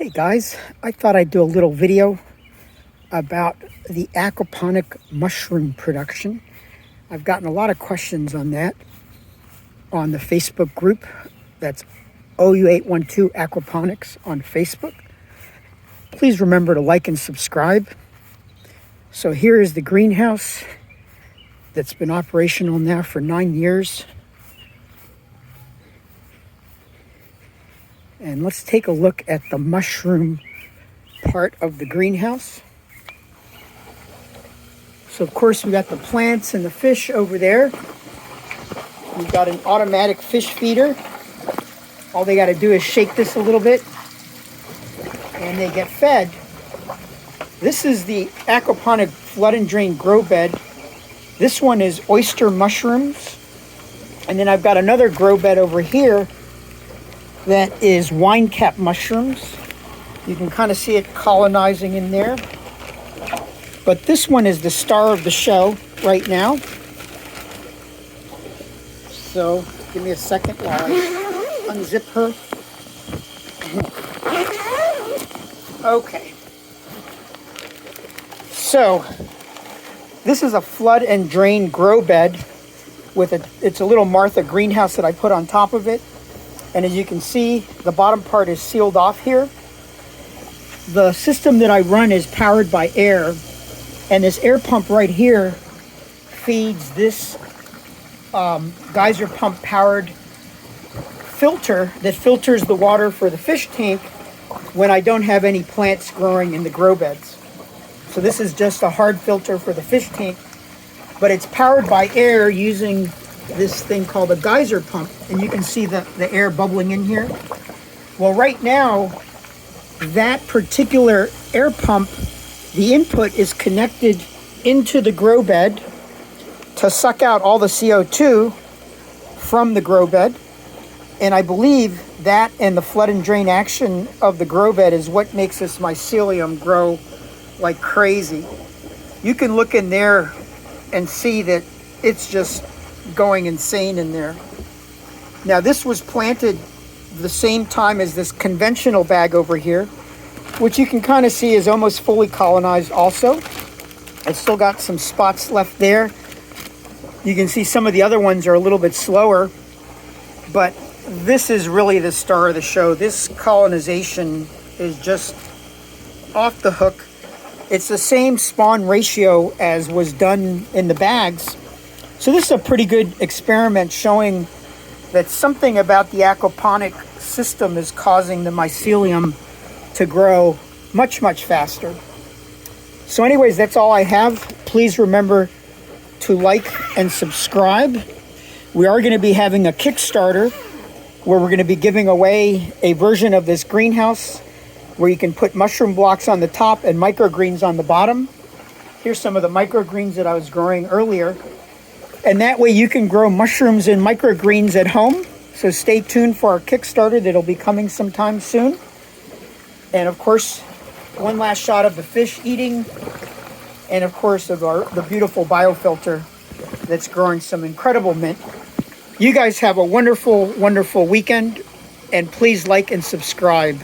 Hey guys, I thought I'd do a little video about the aquaponic mushroom production. I've gotten a lot of questions on that on the Facebook group. That's OU812 Aquaponics on Facebook. Please remember to like and subscribe. So here is the greenhouse that's been operational now for 9 years. And let's take a look at the mushroom part of the greenhouse. So of course we got the plants and the fish over there. We've got an automatic fish feeder. All they got to do is shake this a little bit and they get fed. This is the aquaponic flood and drain grow bed. This one is oyster mushrooms. And then I've got another grow bed over here that is wine cap mushrooms. You can kind of see it colonizing in there. But this one is the star of the show right now. So give me a second while I unzip her. Okay. So this is a flood and drain grow bed with it's a little Martha greenhouse that I put on top of it. And as you can see, the bottom part is sealed off here. The system that I run is powered by air. And this air pump right here feeds this geyser pump powered filter that filters the water for the fish tank when I don't have any plants growing in the grow beds. So this is just a hard filter for the fish tank, but it's powered by air using this thing called a geyser pump, and you can see the air bubbling in here. Well, right now, that particular air pump, the input is connected into the grow bed to suck out all the CO2 from the grow bed. And I believe that and the flood and drain action of the grow bed is what makes this mycelium grow like crazy. You can look in there and see that it's just going insane in there. Now this was planted the same time as this conventional bag over here, which you can kind of see is almost fully colonized also. It's still got some spots left there. You can see some of the other ones are a little bit slower, but this is really the star of the show. This colonization is just off the hook. It's the same spawn ratio as was done in the bags. So this is a pretty good experiment showing that something about the aquaponic system is causing the mycelium to grow much, much faster. So anyways, that's all I have. Please remember to like and subscribe. We are going to be having a Kickstarter where we're going to be giving away a version of this greenhouse where you can put mushroom blocks on the top and microgreens on the bottom. Here's some of the microgreens that I was growing earlier. And that way you can grow mushrooms and microgreens at home. So stay tuned for our Kickstarter that'll be coming sometime soon. And of course, one last shot of the fish eating. And of course, of the beautiful biofilter that's growing some incredible mint. You guys have a wonderful, wonderful weekend. And please like and subscribe.